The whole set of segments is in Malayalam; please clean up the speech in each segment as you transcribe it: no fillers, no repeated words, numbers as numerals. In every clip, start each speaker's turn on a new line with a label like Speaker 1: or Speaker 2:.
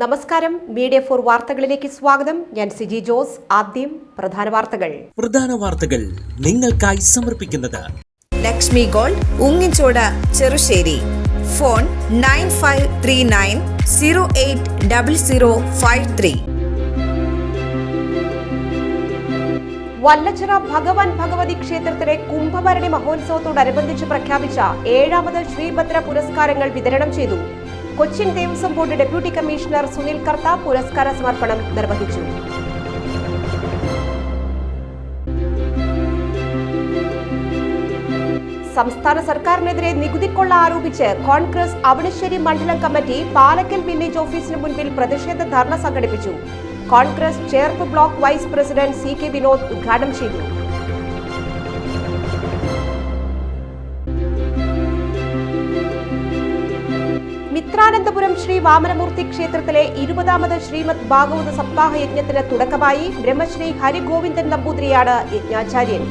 Speaker 1: നമസ്കാരം. മീഡിയ 4 വാർത്തകളിലേക്ക് സ്വാഗതം. ഞാൻ സിജി ജോസ്. ആദ്യം പ്രധാന വാർത്തകൾ
Speaker 2: നിങ്ങൾക്കായി സമർപ്പിക്കുന്നത്
Speaker 3: ലക്ഷ്മി ഗോൾഡ്, ഉങ്ങിച്ചോട്, ചെറുശ്ശേരി. ഫോൺ 9539080053.
Speaker 1: വല്ലച്ചിറ ഭഗവാൻ ഭഗവതി ക്ഷേത്രത്തിലെ കുംഭഭരണി മഹോത്സവത്തോടനുബന്ധിച്ച് പ്രഖ്യാപിച്ച 7ാമത് ശ്രീഭദ്ര പുരസ്കാരങ്ങൾ വിതരണം ചെയ്തു. Cochin Devaswom board deputy commissioner Sunil Kartha പുരസ്കാര സമർപ്പണം നിർവഹിച്ചു. സംസ്ഥാന സർക്കാരിനെതിരെ നികുതിക്കൊള്ള ആരോപിച്ച് കോൺഗ്രസ് അവണിശ്ശേരി മണ്ഡലം കമ്മിറ്റി പാലക്കൽ വില്ലേജ് ഓഫീസിന് മുൻപിൽ പ്രതിഷേധ ധർണ സംഘടിപ്പിച്ചു. Congress Cherpu block vice president CK Vinod ഉദ്ഘാടനം ചെയ്തു. മിത്രാനന്തപുരം ശ്രീ വാമനമൂർത്തി ക്ഷേത്രത്തിലെ 20ാമത് ശ്രീമദ് ഭാഗവത സപ്താഹ യജ്ഞത്തിന് തുടക്കമായി. ബ്രഹ്മശ്രീ ഹരിഗോവിന്ദൻ നമ്പൂതിരിയാണ് യജ്ഞാചാര്യൻ.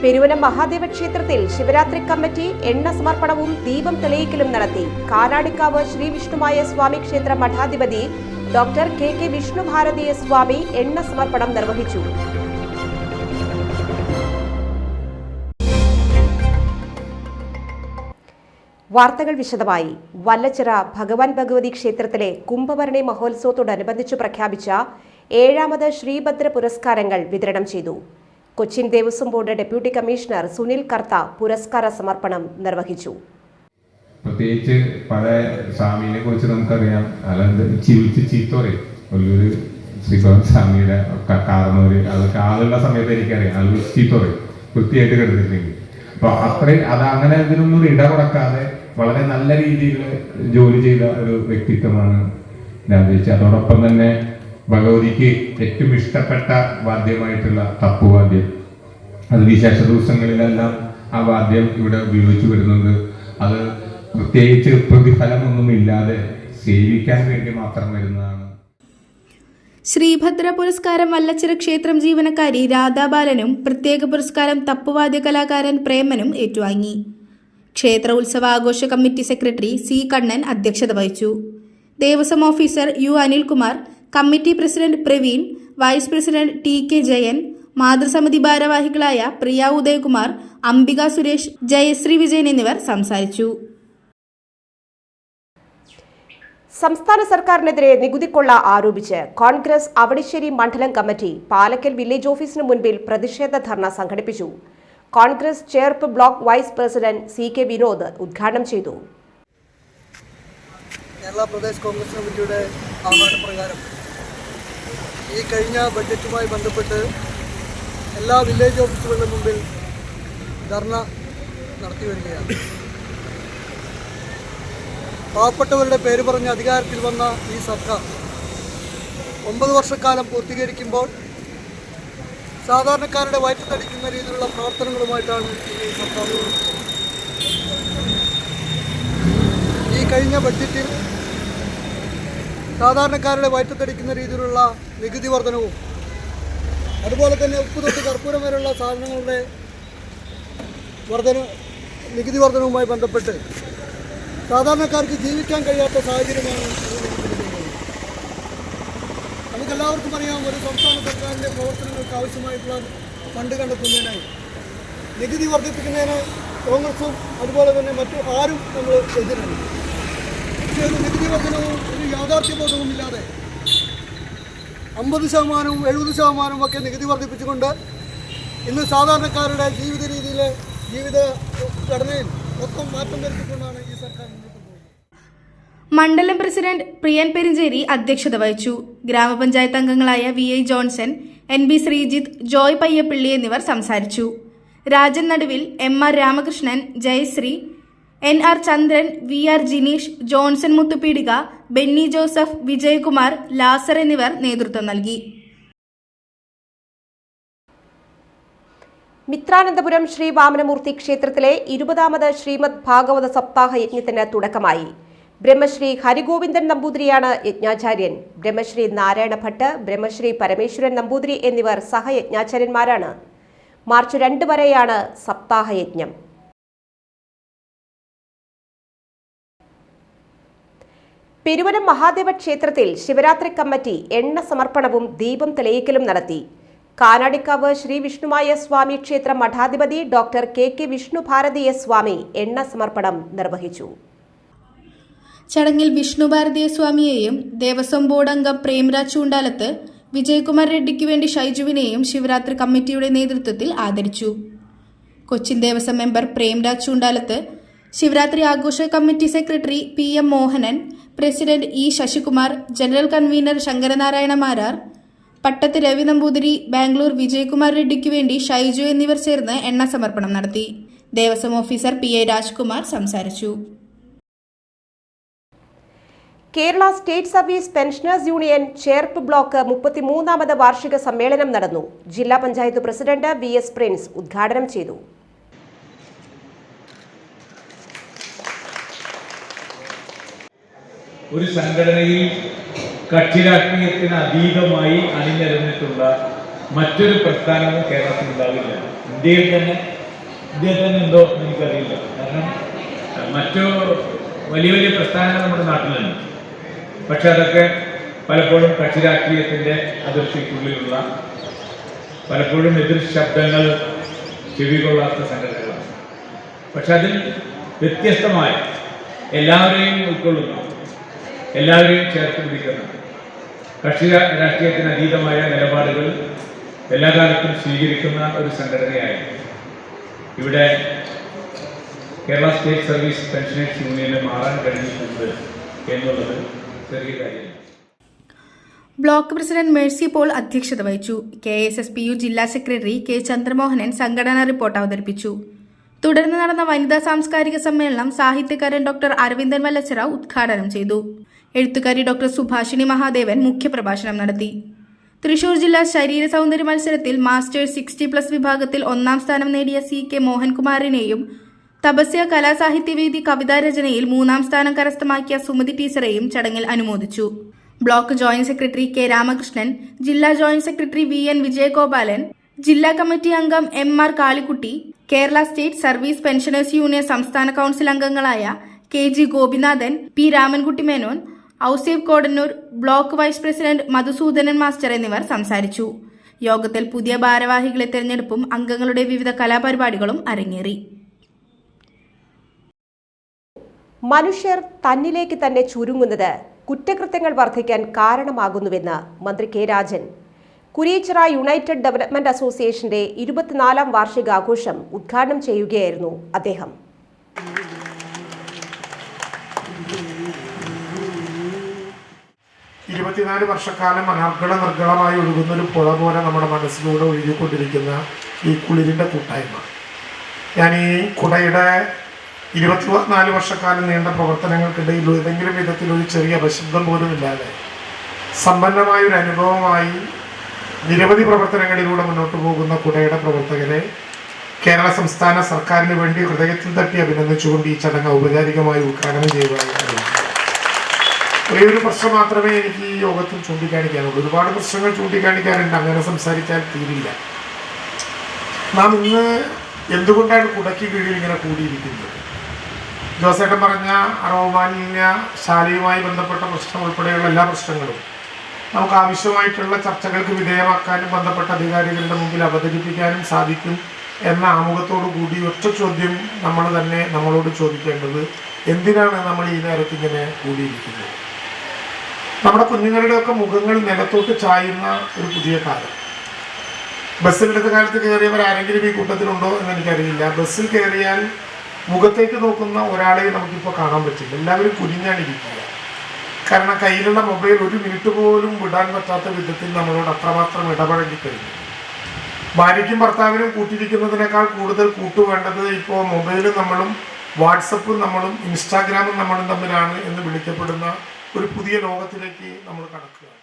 Speaker 1: പെരുവനം മഹാദേവ ക്ഷേത്രത്തിൽ ശിവരാത്രി കമ്മിറ്റി എണ്ണ സമർപ്പണവും ദീപം തെളിയിക്കലും നടത്തി. കാനാടിക്കാവ് ശ്രീ വിഷ്ണുമായ സ്വാമി ക്ഷേത്ര മഠാധിപതി ഡോക്ടർ KK വിഷ്ണുഭാരതീയ സ്വാമി എണ്ണ സമർപ്പണം നിർവഹിച്ചു. വാർത്തകൾ വിശദമായി. വല്ലച്ചിറ ഭഗവാൻ ഭഗവതി ക്ഷേത്രത്തിലെ കുംഭഭരണി മഹോത്സവത്തോടനുബന്ധിച്ച് പ്രഖ്യാപിച്ച 7ാമത് ശ്രീഭദ്ര പുരസ്കാരങ്ങൾ വിതരണം ചെയ്തു. Cochin Devaswom board deputy commissioner Sunil Kartha പുരസ്കാര സമർപ്പണം നിർവഹിച്ചു.
Speaker 4: പ്രത്യേകിച്ച് പല സ്വാമിനെ കുറിച്ച് നമുക്കറിയാം. അല്ലാതെ ചീത്ത പറയും ഒരു ശ്രീഭവൻ സ്വാമിയുടെ കാരണവര്, അതൊക്കെ ആളുള്ള സമയത്ത് എനിക്കറിയാം. അത് ചീത്ത പറയും വൃത്തിയായിട്ട് കിടന്നിട്ടുണ്ടെങ്കിൽ. അപ്പൊ അത്രയും അത് അങ്ങനെ ഇതിനൊന്നും ഇട കൊടുക്കാതെ വളരെ നല്ല രീതിയിൽ ജോലി ചെയ്ത ഒരു വ്യക്തിത്വമാണ് രാജേഷ്. അതോടൊപ്പം തന്നെ ഭഗവതിക്ക് ഏറ്റവും ഇഷ്ടപ്പെട്ട വാദ്യമായിട്ടുള്ള തപ്പുവാദ്യം, അത് വിശേഷ ദിവസങ്ങളിലെല്ലാം ആ വാദ്യം ഇവിടെ ഉപയോഗിച്ചു വരുന്നുണ്ട്. അത് പ്രത്യേകിച്ച് പ്രതിഫലമൊന്നുമില്ലാതെ സേവിക്കാൻ വേണ്ടി മാത്രം വരുന്നതാണ്.
Speaker 5: ശ്രീഭദ്ര പുരസ്കാരം വല്ലച്ചിറ ക്ഷേത്രം ജീവനക്കാരി രാധാബാലനും പ്രത്യേക പുരസ്കാരം തപ്പുവാദ്യ കലാകാരൻ പ്രേമനും ഏറ്റുവാങ്ങി. ക്ഷേത്ര ഉത്സവാഘോഷ കമ്മിറ്റി സെക്രട്ടറി C കണ്ണൻ അധ്യക്ഷത വഹിച്ചു. Devaswom officer U Anilkumar, committee president Praveen, vice president TK Jayan, മാതൃസമിതി ഭാരവാഹികളായ പ്രിയ ഉദയകുമാർ, അംബിക സുരേഷ്, ജയശ്രീ വിജയൻ എന്നിവർ സംസാരിച്ചു.
Speaker 1: സംസ്ഥാന സർക്കാരിനെതിരെ നികുതിക്കൊള്ള ആരോപിച്ച് കോൺഗ്രസ് അവണിശ്ശേരി മണ്ഡലം കമ്മിറ്റി പാലക്കൽ വില്ലേജ് ഓഫീസിന് മുൻപിൽ പ്രതിഷേധ ധർണ സംഘടിപ്പിച്ചു. Congress Cherpu block vice president CK Vinod ഉദ്ഘാടനം ചെയ്തു.
Speaker 6: കേരള പ്രദേശ് കോൺഗ്രസ് കമ്മിറ്റിയുടെ ആഹ്വാനപ്രകാരം ഈ കഴിഞ്ഞ ബഡ്ജറ്റുമായി ബന്ധപ്പെട്ട് എല്ലാ വില്ലേജ് ഓഫീസുകളുടെ മുമ്പിൽ ധർണ നടത്തി വരികയാണ്. പാവപ്പെട്ടവരുടെ പേര് പറഞ്ഞ് അധികാരത്തിൽ വന്ന ഈ സർക്കാർ 9 വർഷക്കാലം പൂർത്തീകരിക്കുമ്പോൾ സാധാരണക്കാരുടെ വയറ്റത്തടിക്കുന്ന രീതിയിലുള്ള പ്രവർത്തനങ്ങളുമായിട്ടാണ് ഈ സർക്കാർ. ഈ കഴിഞ്ഞ ബഡ്ജറ്റിൽ സാധാരണക്കാരുടെ വയറ്റത്തടിക്കുന്ന രീതിയിലുള്ള നികുതി വർധനവും, അതുപോലെ തന്നെ ഉപ്പ് തൊട്ട് കർപ്പൂരം വരെയുള്ള സാധനങ്ങളുടെ നികുതി വർധനവുമായി ബന്ധപ്പെട്ട് സാധാരണക്കാർക്ക് ജീവിക്കാൻ കഴിയാത്ത സാഹചര്യമാണ്. നമുക്കെല്ലാവർക്കും അറിയാം, ഒരു സംസ്ഥാന സർക്കാരിൻ്റെ പ്രവർത്തനങ്ങൾക്ക് ആവശ്യമായിട്ടുള്ള ഫണ്ട് കണ്ടെത്തുന്നതിനായി നികുതി വർദ്ധിപ്പിക്കുന്നതിന് കോൺഗ്രസും അതുപോലെ തന്നെ മറ്റു ആരും നമ്മൾ എതിരാണ്. പക്ഷേ ഒരു നികുതി വർധനവും ഒരു യാഥാർത്ഥ്യബോധവും ഇല്ലാതെ 50% 70% ഒക്കെ നികുതി വർദ്ധിപ്പിച്ചുകൊണ്ട് ഇന്ന് സാധാരണക്കാരുടെ ജീവിത രീതിയിലെ ജീവിത ഘടനയിൽ മൊത്തം മാറ്റം വരുത്തിക്കൊണ്ടാണ് ഈ സർക്കാർ മുന്നോട്ട് പോകുന്നത്.
Speaker 5: മണ്ഡലം പ്രസിഡന്റ് പ്രിയൻ പെരിഞ്ചേരി അധ്യക്ഷത വഹിച്ചു. ഗ്രാമപഞ്ചായത്ത് അംഗങ്ങളായ VI Johnson, NB Sreejith, Joy Payyappilly എന്നിവർ സംസാരിച്ചു. Rajan Naduvil, MR Ramakrishnan, Jayasree, NR Chandran, VR Jineesh, Johnson Muthupeedika, Benny Joseph, Vijayakumar, Lazar എന്നിവർ നേതൃത്വം നൽകി.
Speaker 1: മിത്രാനന്തപുരം ശ്രീ വാമനമൂർത്തി ക്ഷേത്രത്തിലെ 20ാമത് ശ്രീമദ് ഭാഗവത സപ്താഹ യജ്ഞത്തിന് തുടക്കമായി. ബ്രഹ്മശ്രീ ഹരിഗോവിന്ദൻ നമ്പൂതിരിയാണ് യജ്ഞാചാര്യൻ. ബ്രഹ്മശ്രീ നാരായണ ഭട്ട്, ബ്രഹ്മശ്രീ പരമേശ്വരൻ നമ്പൂതിരി എന്നിവർ സഹയജ്ഞാചാര്യന്മാരാണ്. മാർച്ച് 2 വരെയാണ് സപ്താഹയജ്ഞം. പെരുവനം മഹാദേവ ക്ഷേത്രത്തിൽ ശിവരാത്രി കമ്മിറ്റി എണ്ണ സമർപ്പണവും ദീപം തെളിയിക്കലും നടത്തി. കാനാടിക്കാവ് ശ്രീ വിഷ്ണുമായ സ്വാമി ക്ഷേത്ര മഠാധിപതി ഡോക്ടർ കെ വിഷ്ണുഭാരതീയ സ്വാമി എണ്ണ സമർപ്പണം നിർവഹിച്ചു.
Speaker 5: ചടങ്ങിൽ വിഷ്ണുഭാരതീയ സ്വാമിയെയും ദേവസ്വം ബോർഡ് അംഗം പ്രേംരാജ് ചൂണ്ടാലത്ത്, വിജയകുമാർ റെഡ്ഡിക്ക് വേണ്ടി ഷൈജുവിനെയും ശിവരാത്രി കമ്മിറ്റിയുടെ നേതൃത്വത്തിൽ ആദരിച്ചു. കൊച്ചിൻ ദേവസ്വം മെമ്പർ പ്രേംരാജ് ചൂണ്ടാലത്ത്, ശിവരാത്രി ആഘോഷ committee secretary PM Mohanan, president E Sasikumar, general convener Sankaranarayana Marar, Pattath Ravi Namboothiri, Bangalore Vijayakumar റെഡ്ഡിക്ക് വേണ്ടി ഷൈജു എന്നിവർ ചേർന്ന് എണ്ണ സമർപ്പണം നടത്തി. ദേവസ്വം ഓഫീസർ PA രാജ്കുമാർ സംസാരിച്ചു.
Speaker 1: Kerala state service pensioners union Cherpu block 33ാമത് വാർഷിക സമ്മേളനം നടന്നു. ജില്ലാ പഞ്ചായത്ത് പ്രസിഡന്റ് VS പ്രിൻസ് ഉദ്ഘാടനം ചെയ്തു.
Speaker 7: ഒരു സംഘടനയിൽ കക്ഷി രാഷ്ട്രീയത്തിന് അതീതമായി അണിനിരന്നിട്ടുള്ള മറ്റൊരു പ്രസ്ഥാനവും കേരളത്തിലുണ്ടാവില്ല. ഇന്ത്യയിൽ തന്നെ ഉണ്ടോ എന്ന് എനിക്കറിയില്ല. കാരണം മറ്റു വലിയ വലിയ പ്രസ്ഥാനങ്ങൾ നമ്മുടെ നാട്ടിലുണ്ട്. പക്ഷെ അതൊക്കെ പലപ്പോഴും കക്ഷി രാഷ്ട്രീയത്തിൻ്റെ അതിർത്തിക്കുള്ളിലുള്ള, പലപ്പോഴും എതിർ ശബ്ദങ്ങൾ ചെവികൊള്ളാത്ത സംഘടനകളാണ്. പക്ഷെ അതിൽ വ്യത്യസ്തമായ, എല്ലാവരെയും ഉൾക്കൊള്ളുന്ന, എല്ലാവരെയും ചേർത്ത് പിടിക്കുന്ന, കക്ഷി രാഷ്ട്രീയത്തിന് അതീതമായ നിലപാടുകൾ എല്ലാ കാലത്തും സ്വീകരിക്കുന്ന ഒരു സംഘടനയായി ഇവിടെ കേരള സ്റ്റേറ്റ് സർവീസ് പെൻഷനേഴ്സ് യൂണിയന് മാറാൻ കഴിഞ്ഞിട്ടുണ്ട് എന്നുള്ളത് ചെറിയ കാര്യമാണ്.
Speaker 5: ബ്ലോക്ക് പ്രസിഡന്റ് മേഴ്സി പോൾ അധ്യക്ഷത വഹിച്ചു. KSSPU ജില്ലാ സെക്രട്ടറി K ചന്ദ്രമോഹനൻ സംഘടനാ റിപ്പോർട്ട് അവതരിപ്പിച്ചു. തുടർന്ന് നടന്ന വനിതാ സാംസ്കാരിക സമ്മേളനം സാഹിത്യകാരൻ ഡോക്ടർ അരവിന്ദൻ വല്ലച്ചിറ ഉദ്ഘാടനം ചെയ്തു. എഴുത്തുകാരി ഡോക്ടർ സുഭാഷിണി മഹാദേവൻ മുഖ്യപ്രഭാഷണം നടത്തി. തൃശൂർ ജില്ലാ ശരീര സൗന്ദര്യ മത്സരത്തിൽ മാസ്റ്റേഴ്സ് 60+ വിഭാഗത്തിൽ 1ാം സ്ഥാനം നേടിയ CK മോഹൻകുമാറിനെയും തപസ്യ കലാസാഹിത്യവേദി കവിതാരചനയിൽ 3ാം സ്ഥാനം കരസ്ഥമാക്കിയ സുമതി ടീച്ചറെയും ചടങ്ങിൽ അനുമോദിച്ചു. Block joint secretary K Ramakrishnan, ജില്ലാ ജോയിന്റ് സെക്രട്ടറി VN വിജയഗോപാലൻ, ജില്ലാ കമ്മിറ്റി അംഗം MR Kalikutty, Kerala state service pensioners union സംസ്ഥാന കൌൺസിൽ അംഗങ്ങളായ KG Gopinathan, P Ramankutty Menon, Ouseph Kodannur, block vice president Madhusoodanan master എന്നിവർ സംസാരിച്ചു. യോഗത്തിൽ പുതിയ ഭാരവാഹികളെ തെരഞ്ഞെടുപ്പും അംഗങ്ങളുടെ വിവിധ കലാപരിപാടികളും അരങ്ങേറി.
Speaker 1: മനുഷ്യർ തന്നിലേക്ക് തന്നെ ചുരുങ്ങുന്നത് കുറ്റകൃത്യങ്ങൾ വർദ്ധിക്കാൻ കാരണമാകുന്നുവെന്ന് മന്ത്രി K Rajan Kuriachira United development അസോസിയേഷന്റെ 24ാം വാർഷികാഘോഷം ഉദ്ഘാടനം ചെയ്യുകയായിരുന്നു അദ്ദേഹം.
Speaker 8: 24 വർഷക്കാലം അനർഗള നിർഗളമായി ഒഴുകുന്നൊരു പുഴ പോലെ നമ്മുടെ മനസ്സിലൂടെ ഒഴുകിക്കൊണ്ടിരിക്കുന്ന ഈ കുളിരിൻ്റെ കൂട്ടായ്മ. ഞാൻ ഈ കുടയുടെ 24 വർഷക്കാലം നീണ്ട പ്രവർത്തനങ്ങൾക്കിടയിൽ ഏതെങ്കിലും വിധത്തിൽ ഒരു ചെറിയ അപശബ്ദം പോലും ഇല്ലാതെ സമ്പന്നമായൊരു അനുഭവമായി നിരവധി പ്രവർത്തനങ്ങളിലൂടെ മുന്നോട്ട് പോകുന്ന കുടയുടെ പ്രവർത്തകരെ കേരള സംസ്ഥാന സർക്കാരിന് വേണ്ടി ഹൃദയത്തിൽ തട്ടി അഭിനന്ദിച്ചുകൊണ്ട് ഈ ചടങ്ങ് ഔപചാരികമായി ഉദ്ഘാടനം ചെയ്യുവാനായി കഴിയും. ഒരേ ഒരു പ്രശ്നം മാത്രമേ എനിക്ക് ഈ യോഗത്തിൽ ചൂണ്ടിക്കാണിക്കാനുള്ളൂ. ഒരുപാട് പ്രശ്നങ്ങൾ ചൂണ്ടിക്കാണിക്കാനുണ്ട്, അങ്ങനെ സംസാരിച്ചാൽ തീരില്ല. നാം ഇന്ന് എന്തുകൊണ്ടാണ് കുടയ്ക്ക് കീഴിൽ ഇങ്ങനെ കൂടിയിരിക്കുന്നത്? ജോസേട്ടൻ പറഞ്ഞ അറോമാലിന്യ ശാലയുമായി ബന്ധപ്പെട്ട പ്രശ്നം ഉൾപ്പെടെയുള്ള എല്ലാ പ്രശ്നങ്ങളും നമുക്ക് ആവശ്യമായിട്ടുള്ള ചർച്ചകൾക്ക് വിധേയമാക്കാനും ബന്ധപ്പെട്ട അധികാരികളുടെ മുമ്പിൽ അവതരിപ്പിക്കാനും സാധിക്കും എന്ന ആമുഖത്തോടു കൂടി ഒറ്റ ചോദ്യം നമ്മൾ തന്നെ നമ്മളോട് ചോദിക്കേണ്ടത്, എന്തിനാണ് നമ്മൾ ഈ നേരത്ത് ഇങ്ങനെ കൂടിയിരിക്കുന്നത്? നമ്മുടെ കുഞ്ഞുങ്ങളുടെയൊക്കെ മുഖങ്ങൾ നിലത്തോട്ട് ചായുന്ന ഒരു പുതിയ കാലം. ബസ്സിലെടുത്ത കാലത്ത് കയറിയവർ ആരെങ്കിലും ഈ കൂട്ടത്തിലുണ്ടോ എന്ന് എനിക്കറിയില്ല. ബസ്സിൽ കയറിയാൽ മുഖത്തേക്ക് നോക്കുന്ന ഒരാളെ നമുക്കിപ്പോൾ കാണാൻ പറ്റില്ല. എല്ലാവരും കുനിഞ്ഞാണിരിക്കുക. കാരണം കയ്യിലുള്ള മൊബൈൽ ഒരു മിനിറ്റ് പോലും വിടാൻ പറ്റാത്ത വിധത്തിൽ നമ്മളോട് അത്രമാത്രം ഇടപഴകിക്കഴിഞ്ഞു. ഭാര്യയ്ക്കും ഭർത്താവിനും കൂട്ടിരിക്കുന്നതിനേക്കാൾ കൂടുതൽ കൂട്ടുവേണ്ടത് ഇപ്പോൾ മൊബൈലും നമ്മളും വാട്സപ്പും നമ്മളും ഇൻസ്റ്റാഗ്രാമും നമ്മളും തമ്മിലാണ് എന്ന് വിളിക്കപ്പെടുന്ന ഒരു പുതിയ ലോകത്തിലേക്ക് നമ്മൾ കടക്കുകയാണ്.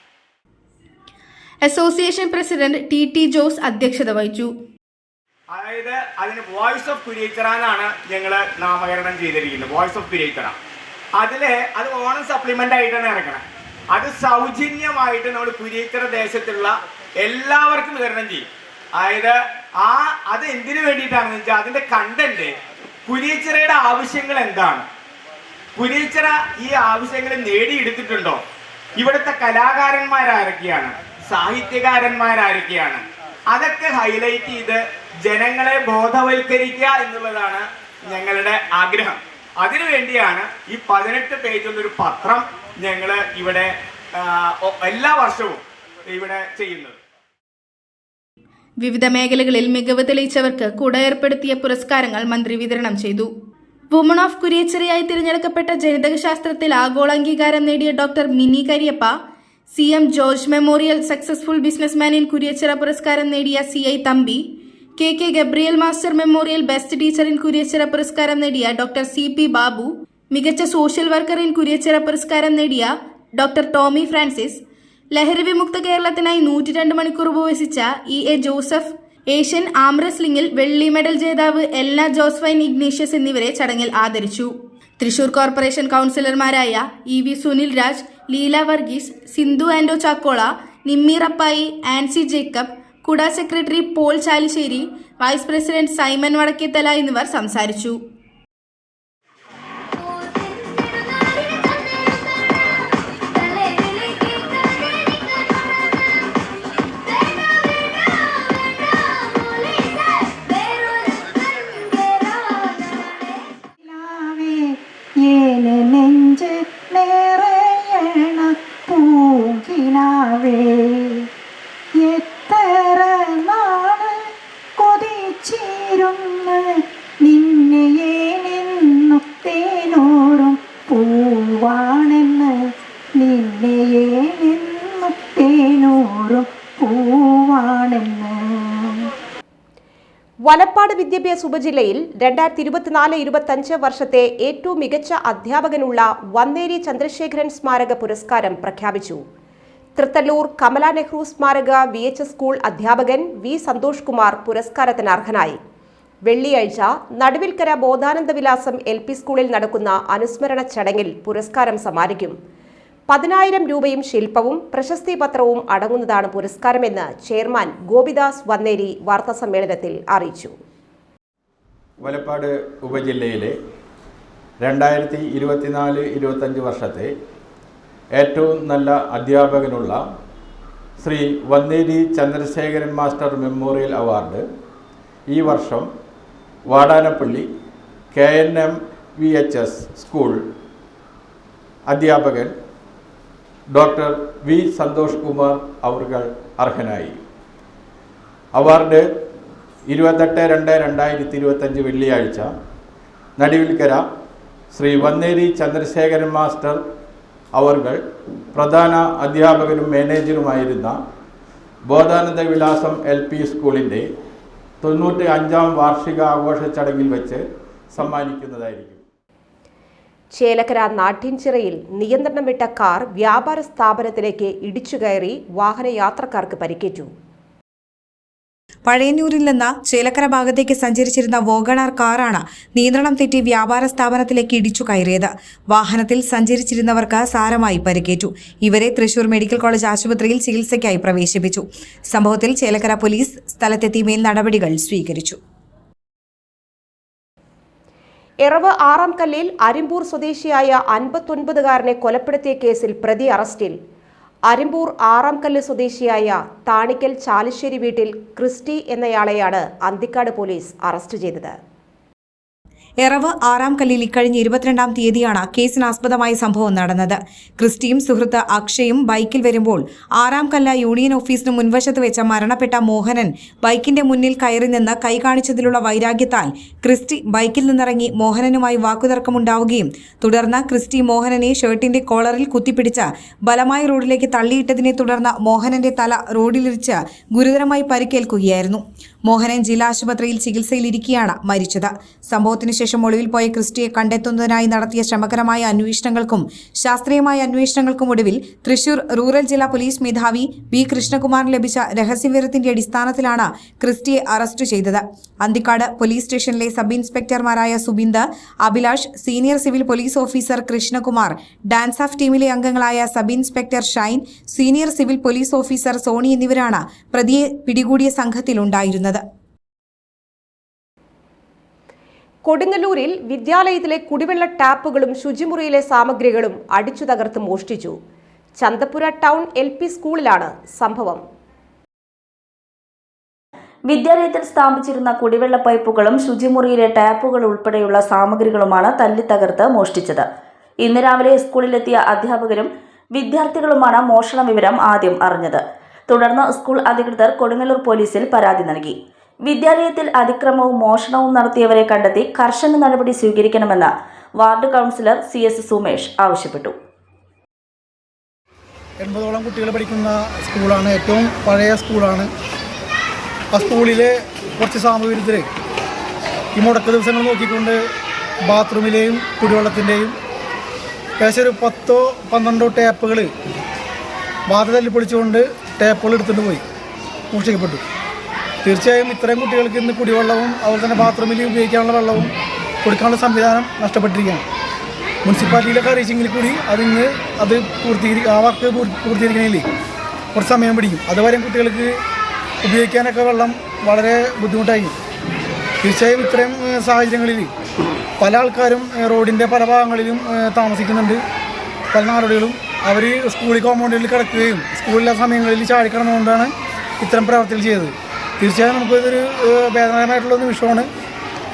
Speaker 5: അസോസിയേഷൻ പ്രസിഡന്റ് TT ജോസ് അധ്യക്ഷത വഹിച്ചു.
Speaker 9: അതായത് അതിന് വോയിസ് ഓഫ് കുരിയച്ചിറ എന്നാണ് ഞങ്ങൾ നാമകരണം ചെയ്തിരിക്കുന്നത്. വോയിസ് ഓഫ് കുരിയച്ചിറ അത് ഓണം സപ്ലിമെന്റ് ആയിട്ടാണ് ഇറക്കണം. അത് സൗജന്യമായിട്ട് നമ്മൾ കുരിയച്ചിറ ദേശത്തുള്ള എല്ലാവർക്കും വിതരണം ചെയ്യും. അതായത് അത് എന്തിനു വേണ്ടിയിട്ടാണെന്ന് വെച്ചാൽ അതിന്റെ കണ്ടന്റ് കുരിയച്ചിറയുടെ ആവശ്യങ്ങൾ എന്താണ്, കുരിയച്ചിറ ഈ ആവശ്യങ്ങൾ നേടിയെടുത്തിട്ടുണ്ടോ, ഇവിടുത്തെ കലാകാരന്മാരാരൊക്കെയാണ്, സാഹിത്യകാരന്മാരാരൊക്കെയാണ്, അതൊക്കെ ഹൈലൈറ്റ് ചെയ്ത് ജനങ്ങളെ ബോധവൽക്കരിക്കുക എന്നുള്ളതാണ് ഞങ്ങളുടെ ആഗ്രഹം. അതിനുവേണ്ടിയാണ് ഈ 18 പേജുള്ളൊരു പത്രം ഞങ്ങൾ ഇവിടെ എല്ലാ വർഷവും ഇവിടെ ചെയ്യുന്നത്.
Speaker 5: വിവിധ മേഖലകളിൽ മികവ് തെളിയിച്ചവർക്ക് കുട ഏർപ്പെടുത്തിയ പുരസ്കാരങ്ങൾ മന്ത്രി വിതരണം ചെയ്തു. വുമൺ ഓഫ് കുരിയച്ചിറയായി തിരഞ്ഞെടുക്കപ്പെട്ട ജനിതകശാസ്ത്രത്തിൽ ആഗോള അംഗീകാരം നേടിയ doctor mini Cariappa, CM George memorial successful businessman in Kuriachira പുരസ്കാരം നേടിയ CI Thampi, KK Gabriel master memorial best teacher in Kuriachira പുരസ്കാരം നേടിയ ഡോക്ടർ CP ബാബു, മികച്ച സോഷ്യൽ വർക്കർ ഇൻ കുരിയച്ചിറ പുരസ്കാരം നേടിയ ഡോക്ടർ ടോമി ഫ്രാൻസിസ്, ലഹരി വിമുക്ത കേരളത്തിനായി 102 മണിക്കൂർ ഉപവസിച്ച EA ജോസഫ്, ഏഷ്യൻ ആം റെസ്ലിംഗിൽ വെള്ളി മെഡൽ ജേതാവ് എൽന ജോസ്ഫൈൻ ഇഗ്നീഷ്യസ് എന്നിവരെ ചടങ്ങിൽ ആദരിച്ചു. തൃശൂർ കോർപ്പറേഷൻ കൌൺസിലർമാരായ EV സുനിൽ രാജ്, ലീല വർഗീസ്, സിന്ധു ആൻഡോ ചാക്കോള, നിമ്മി റപ്പായി, ആൻസി ജേക്കബ്, കുട secretary Paul Chalissery, vice president Simon Vadakkethala എന്നിവർ സംസാരിച്ചു.
Speaker 10: നെഞ്ച് നിറയണ പൂങ്കിനാവേ, എത്ര നാള് കൊതിച്ചിരുന്ന് നിന്നെയേ നിന്നു തേനോറും പൂവാണെന്ന്, നിന്നെയേ നിന്നു തേനോറും പൂവാണെന്ന്.
Speaker 1: വലപ്പാട് വിദ്യാഭ്യാസ ഉപജില്ലയിൽ 2024-25 വർഷത്തെ ഏറ്റവും മികച്ച അധ്യാപകനുള്ള വന്നേരി ചന്ദ്രശേഖരൻ സ്മാരക പുരസ്കാരം പ്രഖ്യാപിച്ചു. തൃത്തല്ലൂർ കമല നെഹ്റു സ്മാരക VHS സ്കൂൾ അധ്യാപകൻ V സന്തോഷ് കുമാർ പുരസ്കാരത്തിന് അർഹനായി. വെള്ളിയാഴ്ച നടുവിൽക്കര ബോധാനന്ദ വിലാസം LP സ്കൂളിൽ നടക്കുന്ന അനുസ്മരണ ചടങ്ങിൽ പുരസ്കാരം സമ്മാനിക്കും. 10,000 രൂപയും ശില്പവും പ്രശസ്തി പത്രവും അടങ്ങുന്നതാണ് പുരസ്കാരമെന്ന് ചെയർമാൻ ഗോപിദാസ് വന്നേരി വാർത്താസമ്മേളനത്തിൽ അറിയിച്ചു.
Speaker 11: വലപ്പാട് ഉപജില്ലയിലെ 2024-25 വർഷത്തെ ഏറ്റവും നല്ല അധ്യാപകനുള്ള Shri Vanneri Chandrasekharan master memorial award ഈ വർഷം വാടാനപ്പള്ളി KNM VHS സ്കൂൾ അധ്യാപകൻ ഡോക്ടർ V സന്തോഷ് കുമാർ അവർകൾ അർഹനായി. അവാർഡ് 28/2/2025 വെള്ളിയാഴ്ച നടുവിൽക്കര ശ്രീ വന്നേരി ചന്ദ്രശേഖരൻ മാസ്റ്റർ അവർകൾ പ്രധാന അധ്യാപകനും മാനേജറുമായിരുന്ന ബോധാനന്ദ വിലാസം LP സ്കൂളിൻ്റെ 95ാം വാർഷിക ആഘോഷ ചടങ്ങിൽ വെച്ച് സമ്മാനിക്കുന്നതായിരിക്കും.
Speaker 1: ചേലക്കര നാട്ടിൻചിറയിൽ നിയന്ത്രണം വിട്ട കാർ വ്യാപാര സ്ഥാപനത്തിലേക്ക് ഇടിച്ചുകയറി വാഹനയാത്രക്കാർക്ക് പരിക്കേറ്റു.
Speaker 3: പഴയന്നൂരിൽ നിന്ന് ചേലക്കര ഭാഗത്തേക്ക് സഞ്ചരിച്ചിരുന്ന വോഗണാർ കാറാണ് നിയന്ത്രണം തെറ്റി വ്യാപാര സ്ഥാപനത്തിലേക്ക് ഇടിച്ചു കയറിയത്. വാഹനത്തിൽ സഞ്ചരിച്ചിരുന്നവർക്ക് സാരമായി പരിക്കേറ്റു. ഇവരെ തൃശൂർ മെഡിക്കൽ കോളേജ് ആശുപത്രിയിൽ ചികിത്സയ്ക്കായി പ്രവേശിപ്പിച്ചു. സംഭവത്തിൽ ചേലക്കര പോലീസ് സ്ഥലത്തെത്തി മേൽ നടപടികൾ സ്വീകരിച്ചു.
Speaker 1: എറവ് ആറാംകല്ലിൽ അരിമ്പൂർ സ്വദേശിയായ 59-കാരനെ കൊലപ്പെടുത്തിയ കേസിൽ പ്രതി അറസ്റ്റിൽ. അരിമ്പൂർ ആറാംകല്ല് സ്വദേശിയായ താണിക്കൽ ചാലിശ്ശേരി വീട്ടിൽ ക്രിസ്റ്റി എന്നയാളെയാണ് അന്തിക്കാട് പോലീസ് അറസ്റ്റ് ചെയ്തത്.
Speaker 3: എറവ് ആറാംകല്ലിൽ ഇക്കഴിഞ്ഞ 22-ാം തീയതിയാണ് കേസിനാസ്പദമായ സംഭവം നടന്നത്. ക്രിസ്റ്റിയും സുഹൃത്ത് അക്ഷയും ബൈക്കിൽ വരുമ്പോൾ ആറാംകല്ല യൂണിയൻ ഓഫീസിന് മുൻവശത്ത് വെച്ച മരണപ്പെട്ട മോഹനൻ ബൈക്കിന്റെ മുന്നിൽ കയറി നിന്ന് കൈ കാണിച്ചതിലുള്ള വൈരാഗ്യത്താൽ ക്രിസ്റ്റി ബൈക്കിൽ നിന്നിറങ്ങി മോഹനനുമായി വാക്കുതർക്കമുണ്ടാവുകയും തുടർന്ന് ക്രിസ്റ്റി മോഹനനെ ഷർട്ടിന്റെ കോളറിൽ കുത്തിപ്പിടിച്ച് ബലമായി റോഡിലേക്ക് തള്ളിയിട്ടതിനെ തുടർന്ന് മോഹനന്റെ തല റോഡിലിരിച്ച് ഗുരുതരമായി പരിക്കേൽക്കുകയായിരുന്നു. മോഹനൻ ജില്ലാ ആശുപത്രിയിൽ ചികിത്സയിലിരിക്കെയാണ് മരിച്ചത്. സംഭവത്തിന് ശേഷം ഒളിവിൽ പോയ ക്രിസ്റ്റിയെ കണ്ടെത്തുന്നതിനായി നടത്തിയ ശ്രമകരമായ അന്വേഷണങ്ങൾക്കും ശാസ്ത്രീയമായ അന്വേഷണങ്ങൾക്കും ഒടുവിൽ തൃശൂർ റൂറൽ ജില്ലാ പോലീസ് മേധാവി ബി കൃഷ്ണകുമാറിന് ലഭിച്ച രഹസ്യവിവരത്തിന്റെ അടിസ്ഥാനത്തിലാണ് ക്രിസ്റ്റിയെ അറസ്റ്റ് ചെയ്തത്. അന്തിക്കാട് പോലീസ് സ്റ്റേഷനിലെ സബ് ഇൻസ്പെക്ടർമാരായ Subind, Abhilash, senior civil police officer Krishnakumar, DANSAF ടീമിലെ അംഗങ്ങളായ sub inspector Shine, senior civil police officer Sony എന്നിവരാണ് പ്രതിയെ പിടികൂടിയ സംഘത്തിലുണ്ടായിരുന്നത്.
Speaker 1: കൊടുങ്ങല്ലൂരിൽ വിദ്യാലയത്തിലെ കുടിവെള്ള ടാപ്പുകളും ശുചിമുറിയിലെ സാമഗ്രികളും അടിച്ചു തകർത്ത് മോഷ്ടിച്ചു. ചന്തപ്പുര ടൗൺ LP സ്കൂളിലാണ് സംഭവം.
Speaker 12: വിദ്യാലയത്തിൽ സ്ഥാപിച്ചിരുന്ന കുടിവെള്ള പൈപ്പുകളും ശുചിമുറിയിലെ ടാപ്പുകൾ ഉൾപ്പെടെയുള്ള സാമഗ്രികളുമാണ് തല്ലിത്തകർത്ത് മോഷ്ടിച്ചത്. ഇന്ന് രാവിലെ സ്കൂളിലെത്തിയ അധ്യാപകരും വിദ്യാർത്ഥികളുമാണ് മോഷണ വിവരം ആദ്യം അറിഞ്ഞത്. തുടർന്ന് സ്കൂൾ അധികൃതർ കൊടുങ്ങല്ലൂർ പോലീസിൽ പരാതി നൽകി. വിദ്യാലയത്തിൽ അതിക്രമവും മോഷണവും നടത്തിയവരെ കണ്ടെത്തി കർശന നടപടി സ്വീകരിക്കണമെന്ന് വാർഡ് കൗൺസിലർ CS സുമേഷ് ആവശ്യപ്പെട്ടു.
Speaker 6: 80ഓളം കുട്ടികൾ പഠിക്കുന്ന സ്കൂളാണ്. ഏറ്റവും പഴയ സ്കൂളാണ്. ആ സ്കൂളിലെ കുറച്ച് സാമൂഹ്യത്തിൽ ഈ മുടക്ക ദിവസങ്ങൾ നോക്കിക്കൊണ്ട് ബാത്റൂമിലെയും കുടിവെള്ളത്തിൻ്റെയും ഏകദേശം ഒരു 10-12 ടാപ്പുകൾ ബാധ തല്ലി പൊളിച്ചുകൊണ്ട് ടാപ്പുകൾ എടുത്തുകൊണ്ട് പോയി മോഷ്ടിക്കപ്പെട്ടു. തീർച്ചയായും ഇത്രയും കുട്ടികൾക്ക് ഇന്ന് കുടിവെള്ളവും അതുപോലെ തന്നെ ബാത്റൂമിൽ ഉപയോഗിക്കാനുള്ള വെള്ളവും കൊടുക്കാനുള്ള സംവിധാനം നഷ്ടപ്പെട്ടിരിക്കുകയാണ്. മുനിസിപ്പാലിറ്റിയിലൊക്കെ അറിയിച്ചെങ്കിൽ കൂടി അത് പൂർത്തീകരിക്കണമെങ്കിൽ കുറച്ച് സമയം പിടിക്കും. അതുവരെയും കുട്ടികൾക്ക് ഉപയോഗിക്കാനൊക്കെ വെള്ളം വളരെ ബുദ്ധിമുട്ടായി. തീർച്ചയായും ഇത്തരം സാഹചര്യങ്ങളിൽ പല ആൾക്കാരും റോഡിൻ്റെ പല ഭാഗങ്ങളിലും താമസിക്കുന്നുണ്ട്. പല നാടുകളിലും അവർ സ്കൂളിൽ കോമ്പൗണ്ടുകളിൽ കിടക്കുകയും സ്കൂളിലെ സമയങ്ങളിൽ ചാടിക്കിടന്നുകൊണ്ടാണ് ഇത്തരം പ്രവർത്തികൾ ചെയ്തത്. തീർച്ചയായും നമുക്കിതൊരു വേദനാജനകമായിട്ടുള്ള നിമിഷമാണ്.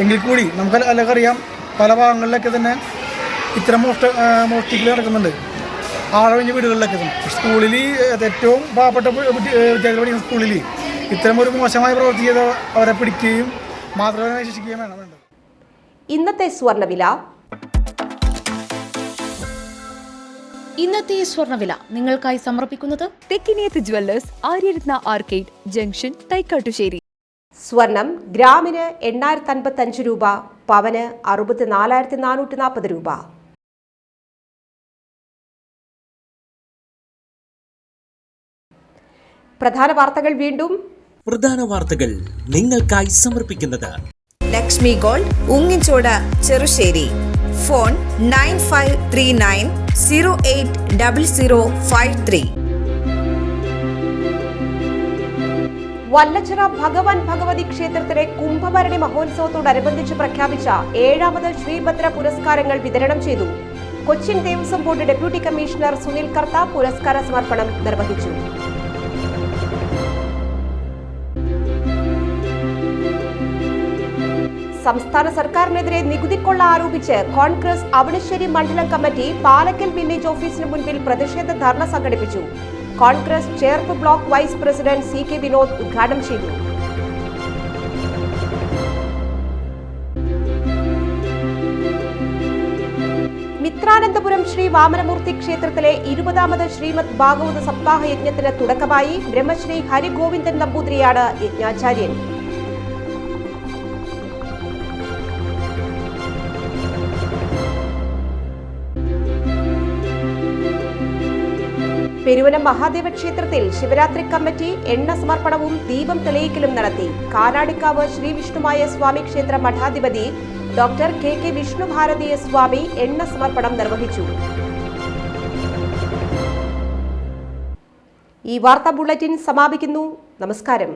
Speaker 6: എങ്കിൽ കൂടി നമുക്ക് എല്ലാവർക്കും അറിയാം, പല ഭാഗങ്ങളിലൊക്കെ തന്നെ ഇത്തരം മോഷ്ടിക്കൽ നടക്കുന്നുണ്ട്. ആഴവഞ്ഞ വീടുകളിലൊക്കെ തന്നെ. സ്കൂളിൽ ഏറ്റവും പാവപ്പെട്ട വിദ്യാർത്ഥികൾ പഠിക്കുന്ന സ്കൂളിൽ ഇത്തരം ഒരു മോശമായ പ്രവൃത്തി ചെയ്ത് അവരെ പിടിക്കുകയും മാതൃകമായി ശിക്ഷിക്കുകയും വേണം.
Speaker 1: ഇന്നത്തെ സ്വർണ്ണവില.
Speaker 13: ഇന്നത്തെ സ്വർണ്ണവില നിങ്ങൾക്കായി സമർപ്പിക്കുന്നത് Thekkiniyath jewellers, Aryaratna arcade junction, Thaikkattussery.
Speaker 1: സ്വർണം ഗ്രാമിന് 855 രൂപ, പവന് 64,440 രൂപ. പ്രധാന വാർത്തകൾ വീണ്ടും.
Speaker 2: പ്രധാന വാർത്തകൾ നിങ്ങൾക്കായി സമർപ്പിക്കുന്നത്
Speaker 3: ലക്ഷ്മി ഗോൾഡ്, ഉങ്ങിച്ചോട്, ചെറുശ്ശേരി. ഫോൺ 9539080053.
Speaker 1: വല്ലച്ചിറ ഭഗവാൻ ഭഗവതി ക്ഷേത്രത്തിലെ കുംഭഭരണി മഹോത്സവത്തോടനുബന്ധിച്ച് പ്രഖ്യാപിച്ച 7ാമത് ശ്രീഭദ്ര പുരസ്കാരങ്ങൾ വിതരണം ചെയ്തു. Cochin Devaswom board deputy commissioner Sunil Kartha പുരസ്കാര സമർപ്പണം നിർവഹിച്ചു. സംസ്ഥാന സർക്കാരിനെതിരെ നികുതിക്കൊള്ള ആരോപിച്ച് കോൺഗ്രസ് അവണിശ്ശേരി മണ്ഡലം കമ്മിറ്റി പാലക്കൽ വില്ലേജ് ഓഫീസിന് മുൻപിൽ പ്രതിഷേധ ധർണ സംഘടിപ്പിച്ചു. Congress Cherpu block vice president CK Vinod ഉദ്ഘാടനം ചെയ്തു. മിത്രാനന്തപുരം ശ്രീ വാമനമൂർത്തി ക്ഷേത്രത്തിലെ 20ാമത് ശ്രീമദ് ഭാഗവത സപ്താഹ യജ്ഞത്തിന് തുടക്കമായി. ബ്രഹ്മശ്രീ ഹരിഗോവിന്ദൻ നമ്പൂതിരിയാണ് യജ്ഞാചാര്യൻ. പെരുവനം മഹാദേവ ക്ഷേത്രത്തിൽ ശിവരാത്രി കമ്മിറ്റി എണ്ണ സമർപ്പണവും ദീപം തെളിയിക്കലും നടത്തി. കാനാടിക്കാവ് ശ്രീ വിഷ്ണുമായ സ്വാമി ക്ഷേത്ര മഠാധിപതി ഡോക്ടർ KK വിഷ്ണുഭാരതീയ സ്വാമി എണ്ണ സമർപ്പണം നിർവഹിച്ചു. ഈ വാർത്താ ബുള്ളറ്റിൻ സമാപിക്കുന്നു. നമസ്കാരം.